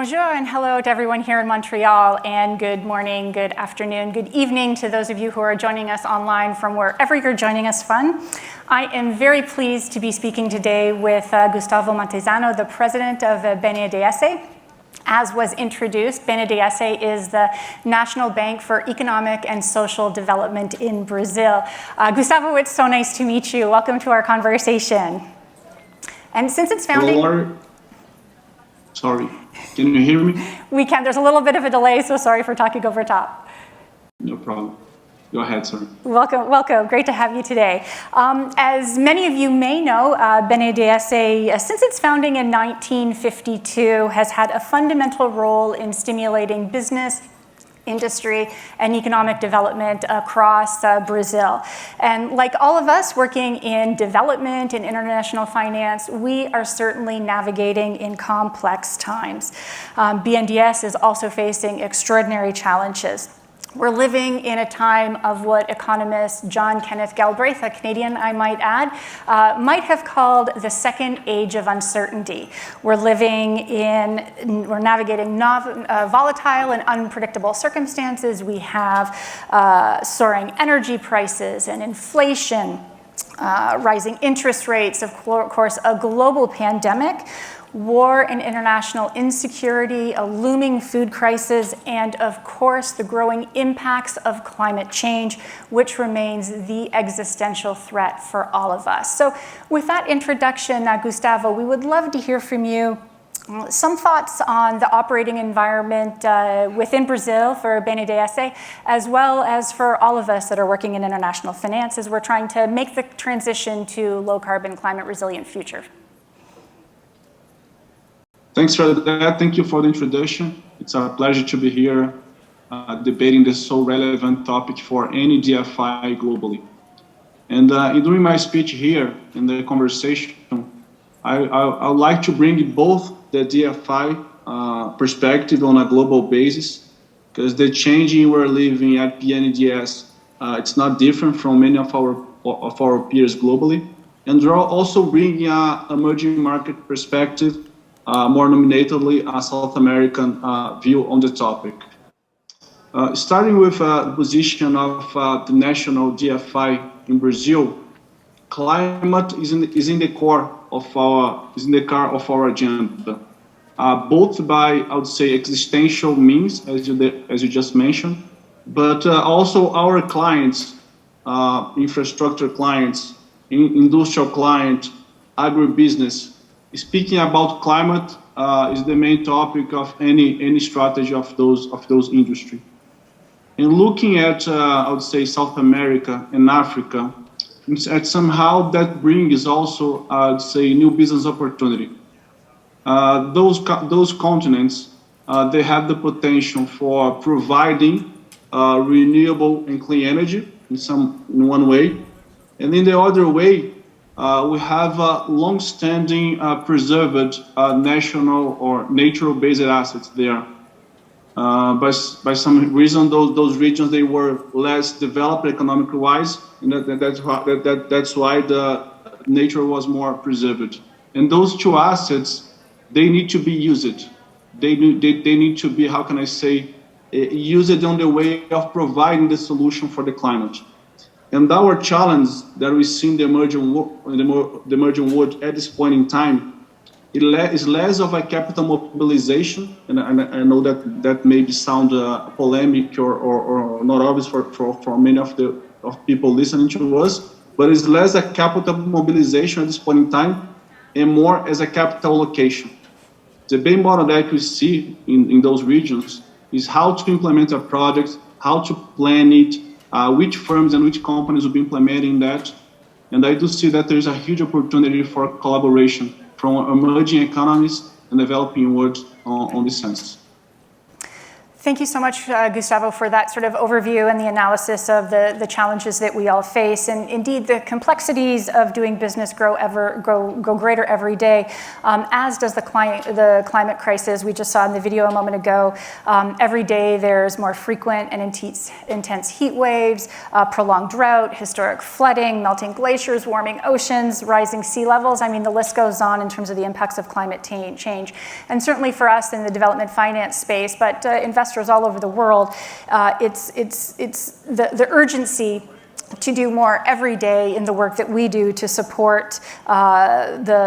Bonjour and hello to everyone here in Montreal, and good morning, good afternoon, good evening to those of you who are joining us online from wherever you're joining us from. I am very pleased to be speaking today with Gustavo Montezano, the president of BNDES. As was introduced, BNDES is the National Bank for Economic and Social Development in Brazil. Gustavo, it's so nice to meet you. Welcome to our conversation. And since its founding... Sorry, can you hear me? We can. There's a little bit of a delay, so sorry for talking over top. No problem. Go ahead, sir. Welcome, welcome. Great to have you today. As many of you may know, BNDES, since its founding in 1952, has had a fundamental role in stimulating business, industry, and economic development across Brazil. And like all of us working in development and international finance, we are certainly navigating in complex times. BNDES is also facing extraordinary challenges. We're living in a time of what economist John Kenneth Galbraith, a Canadian I might add, might have called the second age of uncertainty. We're navigating volatile and unpredictable circumstances. We have soaring energy prices and inflation, rising interest rates, of course, a global pandemic, war and international insecurity, a looming food crisis, and of course the growing impacts of climate change, which remains the existential threat for all of us. So with that introduction, Gustavo, we would love to hear from you some thoughts on the operating environment within Brazil for BNDES, as well as for all of us that are working in international finance as we're trying to make the transition to low-carbon, climate-resilient future. Thanks for that. Thank you for the introduction. It's a pleasure to be here debating this so relevant topic for any DFI globally. And during my speech here in the conversation, I would like to bring both the DFI perspective on a global basis, because the changing we're living at BNDES, it's not different from many of our peers globally. And we're also bringing an emerging market perspective, more nominatedly a South American view on the topic. Starting with the position of the national DFI in Brazil, climate is in the core of our agenda, both by, I would say, existential means, as you just mentioned, but also our clients, infrastructure clients, industrial client, agribusiness. Speaking about climate is the main topic of any strategy of those industry. And looking at I would say South America and Africa, somehow that brings also I'd say new business opportunity. Those continents they have the potential for providing renewable and clean energy in one way, and in the other way. We have long-standing preserved national or natural-based assets there. By some reason, those regions, they were less developed economically-wise, and that's why the nature was more preserved. And those two assets, they need to be used. They need to be, how can I say, used on the way of providing the solution for the climate. And our challenge that we see in the emerging world at this point in time is less of a capital mobilization, and I know that maybe sound polemic or not obvious for many of people listening to us, but it's less a capital mobilization at this point in time and more as a capital allocation. The main model that we see in those regions is how to implement a project, how to plan it, which firms and which companies will be implementing that. And I do see that there's a huge opportunity for collaboration from emerging economies and developing world on this sense. Thank you so much, Gustavo, for that sort of overview and the analysis of the challenges that we all face. And indeed, the complexities of doing business grow greater every day, as does the climate crisis. We just saw in the video a moment ago. Every day there's more frequent and intense heat waves, prolonged drought, historic flooding, melting glaciers, warming oceans, rising sea levels. I mean, the list goes on in terms of the impacts of climate change. And certainly for us in the development finance space, but investors all over the world, it's the urgency to do more every day in the work that we do to support the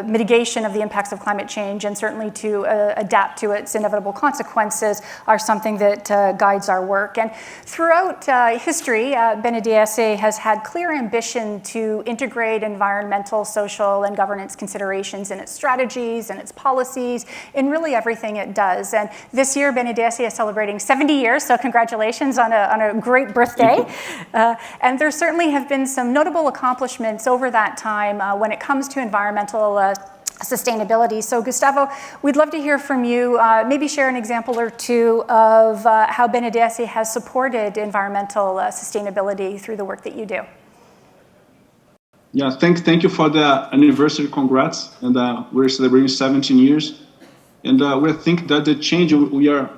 mitigation of the impacts of climate change, and certainly to adapt to its inevitable consequences are something that guides our work. And throughout history, BNDES has had clear ambition to integrate environmental, social, and governance considerations in its strategies and its policies, in really everything it does. And this year, BNDES is celebrating 70 years, so congratulations on a great birthday. And there certainly have been some notable accomplishments over that time when it comes to environmental sustainability. So Gustavo, we'd love to hear from you. Maybe share an example or two of how BNDES has supported environmental sustainability through the work that you do. Yeah, thank you for the anniversary. Congrats. And we're celebrating 17 years. And we think that the change we are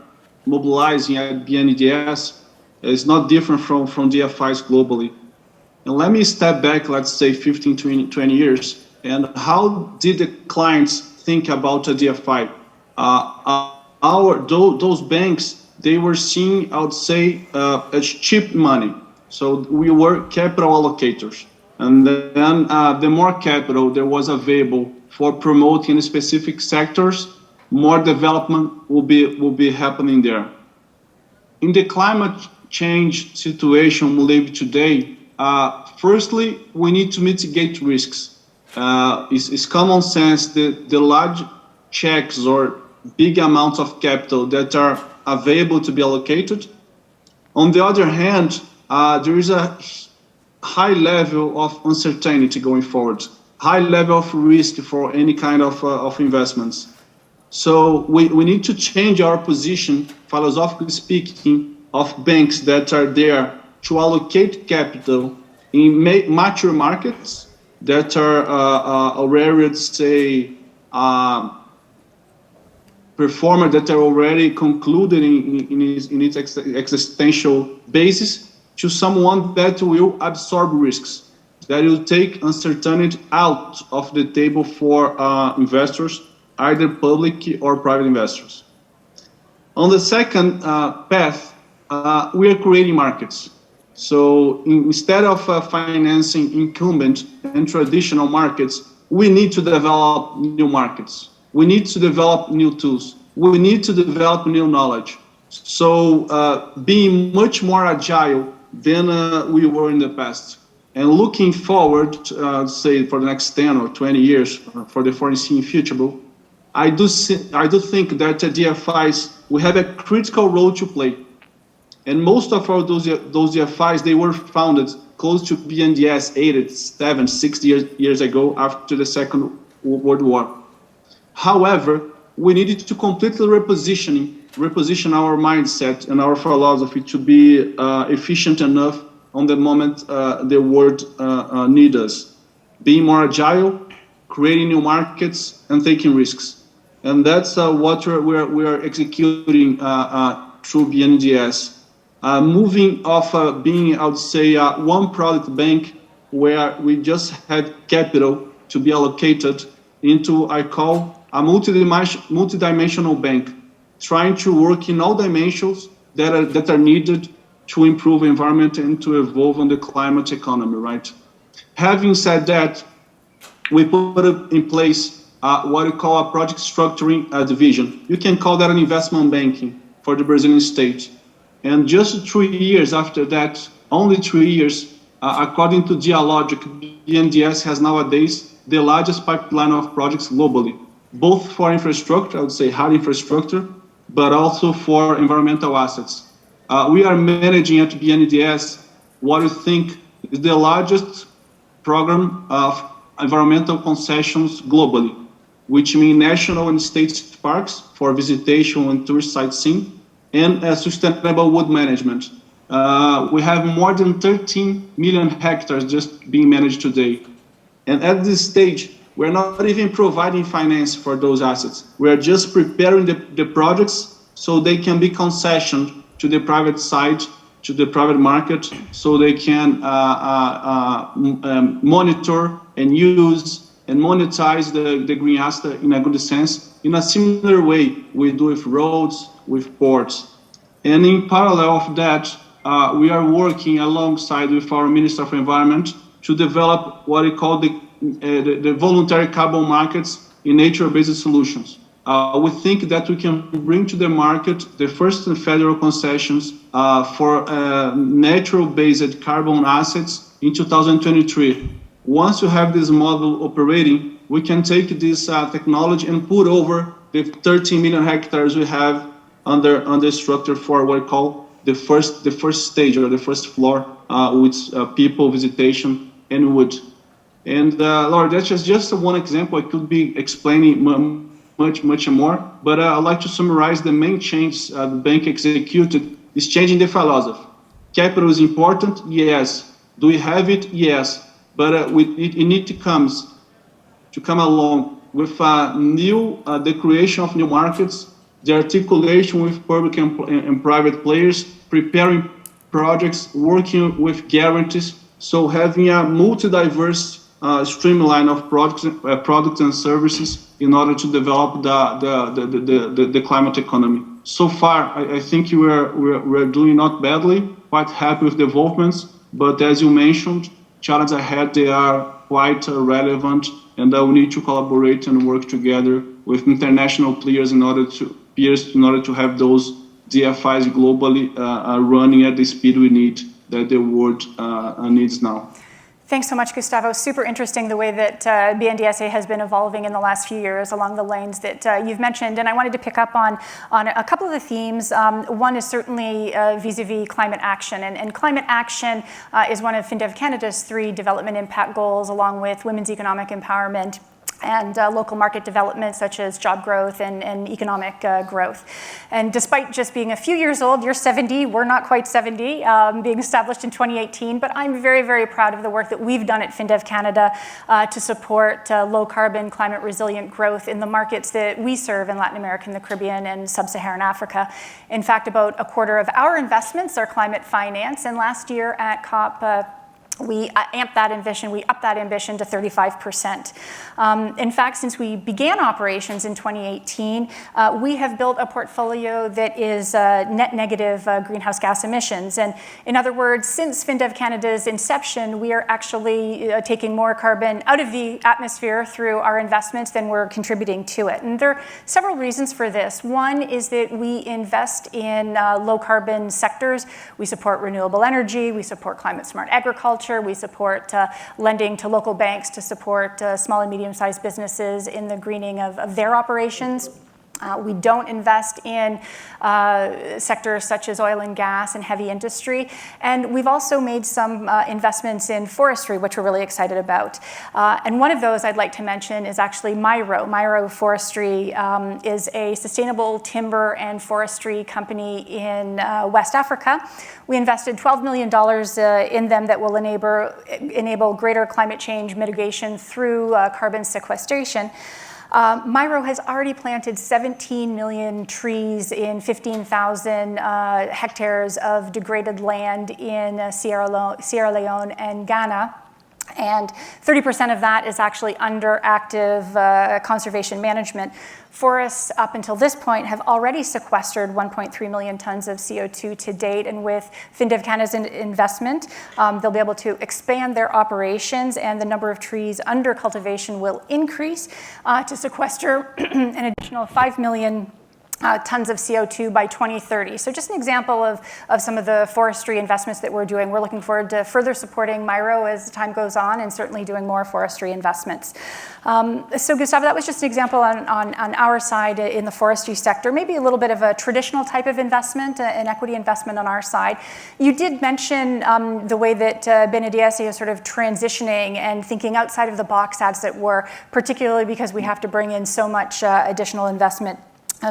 mobilizing at BNDES is not different from DFIs globally. And let me step back, let's say 15, 20 years. And how did the clients think about a DFI? Those banks, they were seeing, I would say, as cheap money. So we were capital allocators. And then the more capital there was available for promoting specific sectors, more development will be happening there. In the climate change situation we live today, firstly, we need to mitigate risks. It's common sense that the large checks or big amounts of capital that are available to be allocated. On the other hand, there is a high level of uncertainty going forward, high level of risk for any kind of investments. So we need to change our position, philosophically speaking, of banks that are there to allocate capital in mature markets that are already, let's say, performer that are already concluded in its existential basis, to someone that will absorb risks, that will take uncertainty out of the table for investors, either public or private investors. On the second path, we are creating markets. So instead of financing incumbent and traditional markets, we need to develop new markets. We need to develop new tools. We need to develop new knowledge. So being much more agile than we were in the past. And looking forward, say for the next 10 or 20 years, for the foreseen future, I do think that DFIs will have a critical role to play. And most of those DFIs, they were founded close to BNDES 60 years ago after the Second World War. However, we needed to completely reposition our mindset and our philosophy to be efficient enough on the moment the world needs us. Being more agile, creating new markets, and taking risks. And that's what we are executing through BNDES. Moving off being, I would say, one product bank where we just had capital to be allocated into, I call, a multidimensional bank, trying to work in all dimensions that are needed to improve environment and to evolve on the climate economy, right? Having said that, we put in place what we call a project structuring division. You can call that an investment banking for the Brazilian state. And just 3 years after that, only 3 years, according to Geologic, BNDES has nowadays the largest pipeline of projects globally, both for infrastructure, I would say hard infrastructure, but also for environmental assets. We are managing at BNDES what we think is the largest program of environmental concessions globally, which mean national and state parks for visitation and tourist sightseeing, and sustainable wood management. We have more than 13 million hectares just being managed today. And at this stage, we're not even providing finance for those assets. We are just preparing the projects so they can be concessioned to the private side, to the private market, so they can monitor and use and monetize the green asset in a good sense, in a similar way we do with roads, with ports. And in parallel of that, we are working alongside with our Minister of Environment to develop what we call the voluntary carbon markets in nature-based solutions. We think that we can bring to the market the first federal concessions for natural-based carbon assets in 2023. Once you have this model operating, we can take this technology and put over the 13 million hectares we have under structure for what we call the first stage or the first floor with people, visitation, and wood. And Laura, that's just one example. I could be explaining much more, but I'd like to summarize the main change the bank executed is changing the philosophy. Capital is important, yes. Do we have it? Yes. But it needs to come along with the creation of new markets, the articulation with public and private players, preparing projects, working with guarantees, so having a multi-diverse streamline of products and services in order to develop the climate economy. So far, I think we're doing not badly, quite happy with developments, but as you mentioned, challenges ahead, they are quite relevant, and we need to collaborate and work together with international players in order to have those DFIs globally running at the speed we need, that the world needs now. Thanks so much, Gustavo. Super interesting the way that BNDES has been evolving in the last few years along the lanes that you've mentioned. And I wanted to pick up on a couple of the themes. One is certainly vis-a-vis climate action. And climate action is one of FinDev Canada's 3 development impact goals, along with women's economic empowerment and local market development, such as job growth and economic growth. And despite just being a few years old, you're 70, we're not quite 70, being established in 2018, but I'm very, very proud of the work that we've done at FinDev Canada to support low carbon, climate resilient growth in the markets that we serve in Latin America and the Caribbean and sub-Saharan Africa. In fact, about a quarter of our investments are climate finance, and last year at COP, we upped that ambition to 35%. In fact, since we began operations in 2018, we have built a portfolio that is net negative greenhouse gas emissions. And in other words, since FinDev Canada's inception, we are actually taking more carbon out of the atmosphere through our investments than we're contributing to it. And there are several reasons for this. One is that we invest in low carbon sectors. We support renewable energy, we support climate smart agriculture, we support lending to local banks to support small and medium-sized businesses in the greening of their operations. We don't invest in sectors such as oil and gas and heavy industry. And we've also made some investments in forestry, which we're really excited about. And one of those I'd like to mention is actually Myro. Myro Forestry is a sustainable timber and forestry company in West Africa. We invested $12 million in them that will enable greater climate change mitigation through carbon sequestration. Myro has already planted 17 million trees in 15,000 hectares of degraded land in Sierra Leone and Ghana. And 30% of that is actually under active conservation management. Forests, up until this point, have already sequestered 1.3 million tons of CO2 to date, and with FinDev Canada's investment, they'll be able to expand their operations, and the number of trees under cultivation will increase to sequester an additional 5 million tons of CO2 by 2030. So just an example of some of the forestry investments that we're doing. We're looking forward to further supporting Myro as time goes on, and certainly doing more forestry investments. So Gustavo, that was just an example on our side in the forestry sector, maybe a little bit of a traditional type of investment, an equity investment on our side. You did mention the way that BNDES is sort of transitioning and thinking outside of the box, as it were, particularly because we have to bring in so much additional investment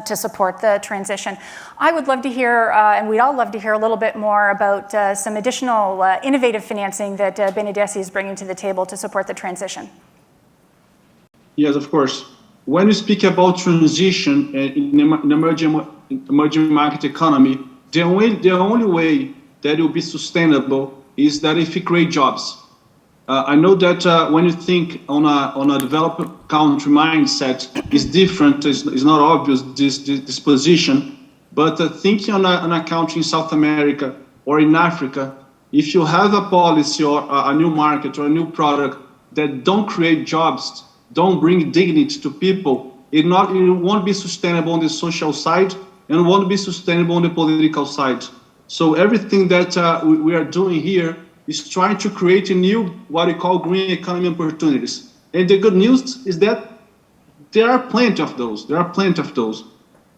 to support the transition. I would love to hear, and we'd all love to hear a little bit more about some additional innovative financing that BNDES is bringing to the table to support the transition. Yes, of course. When we speak about transition in emerging market economy, the only way that it will be sustainable is that if we create jobs. I know that when you think on a developed country mindset, it's different. It's not obvious this position, but thinking on a country in South America or in Africa, if you have a policy or a new market or a new product that don't create jobs, don't bring dignity to people, it won't be sustainable on the social side and won't be sustainable on the political side. So everything that we are doing here is trying to create a new, what we call green economy opportunities. And the good news is that there are plenty of those.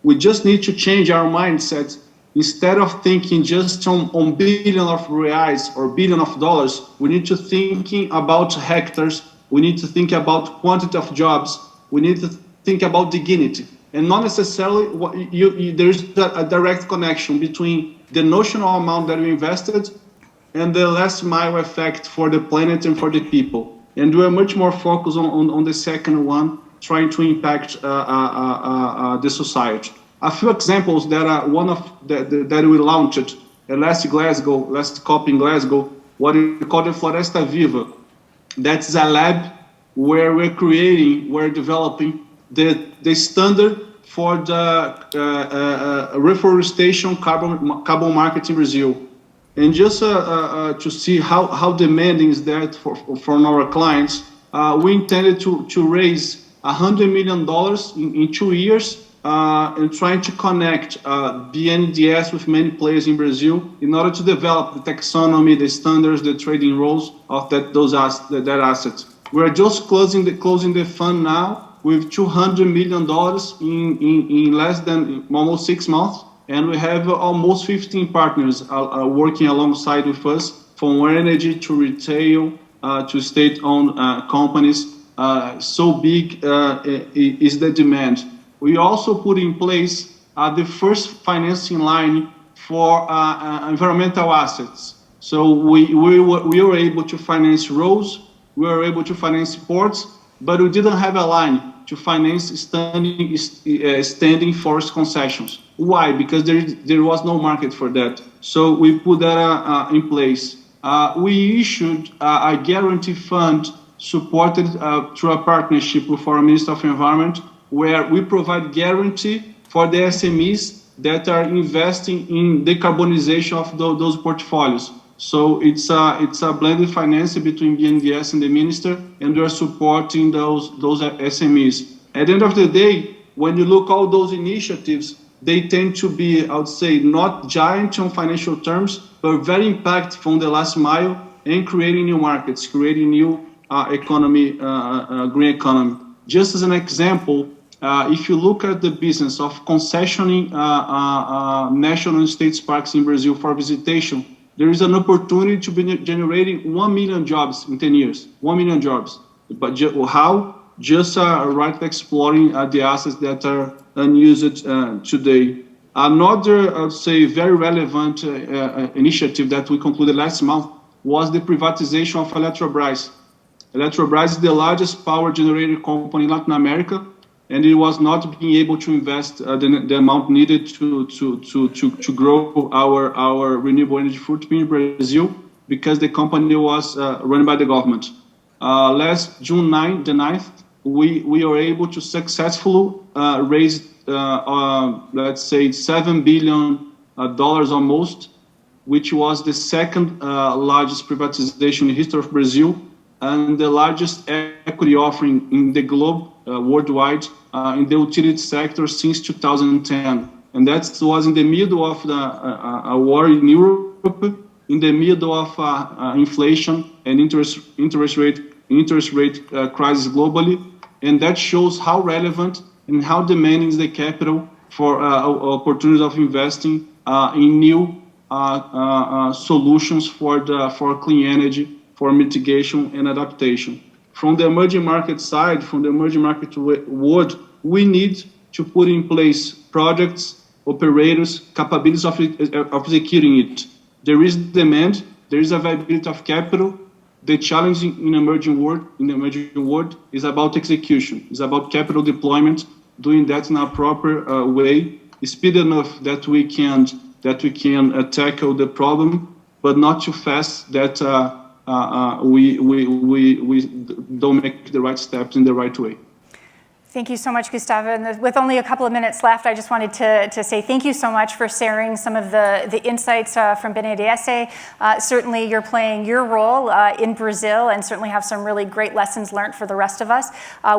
We just need to change our mindset. Instead of thinking just on billion of reais or billion of dollars, we need to thinking about hectares. We need to think about quantity of jobs. We need to think about dignity. And not necessarily, there's a direct connection between the notional amount that we invested and the last mile effect for the planet and for the people. And we're much more focused on the second one, trying to impact the society. A few examples that are that we launched last COP in Glasgow, what we call the Floresta Viva. That's a lab where we're developing the standard for the reforestation carbon market in Brazil. And just to see how demanding is that from our clients, we intended to raise $100 million in 2 years and trying to connect BNDES with many players in Brazil in order to develop the taxonomy, the standards, the trading rules of that asset. We're just closing the fund now with $200 million in less than almost 6 months. And we have almost 15 partners working alongside with us, from energy to retail to state-owned companies. So big is the demand. We also put in place the first financing line for environmental assets. So we were able to finance roads, we were able to finance ports, but we didn't have a line to finance standing forest concessions. Why? Because there was no market for that. So we put that in place. We issued a guarantee fund supported through a partnership with our Minister of Environment, where we provide guarantee for the SMEs that are investing in decarbonization of those portfolios. So it's a blended financing between BNDES and the minister, and we are supporting those SMEs. At the end of the day, when you look at all those initiatives, they tend to be, I would say, not giant on financial terms, but very impactful on the last mile and creating new markets, creating new economy, green economy. Just as an example, if you look at the business of concessioning national and state parks in Brazil for visitation, there is an opportunity to be generating 1 million jobs in 10 years, 1 million jobs. But how? Just right exploring the assets that are unused today. Another, I would say, very relevant initiative that we concluded last month was the privatization of Eletrobras. Eletrobras is the largest power generator company in Latin America, and it was not being able to invest the amount needed to grow our renewable energy footprint in Brazil because the company was run by the government. Last June 9th, we were able to successfully raise, let's say, $7 billion almost, which was the second largest privatization in the history of Brazil and the largest equity offering in the globe worldwide in the utility sector since 2010. And that was in the middle of a war in Europe, in the middle of inflation and interest rate crisis globally. And that shows how relevant and how demanding is the capital for opportunities of investing in new solutions for clean energy, for mitigation and adaptation. From the emerging market side, from the emerging market world, we need to put in place projects, operators, capabilities of executing it. There is demand, there is availability of capital. The challenge in emerging world is about execution. It's about capital deployment, doing that in a proper way, speed enough that we can tackle the problem, but not too fast that we don't make the right steps in the right way. Thank you so much, Gustavo. And with only a couple of minutes left, I just wanted to say thank you so much for sharing some of the insights from BNDES. Certainly, you're playing your role in Brazil and certainly have some really great lessons learned for the rest of us.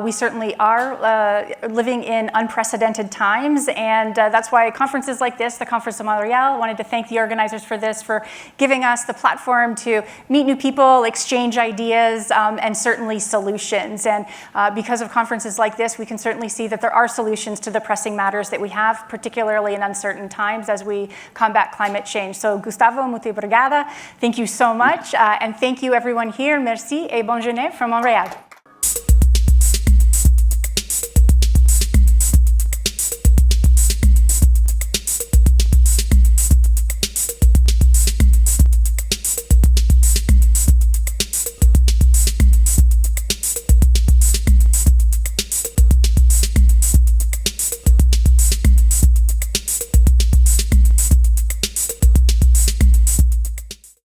We certainly are living in unprecedented times, and that's why conferences like this, the Conference of Montreal, wanted to thank the organizers for this, for giving us the platform to meet new people, exchange ideas, and certainly solutions. And because of conferences like this, we can certainly see that there are solutions to the pressing matters that we have, particularly in uncertain times as we combat climate change. So, Gustavo, muito obrigada. Thank you so much. And thank you, everyone here. Merci et bonne journée from Montréal.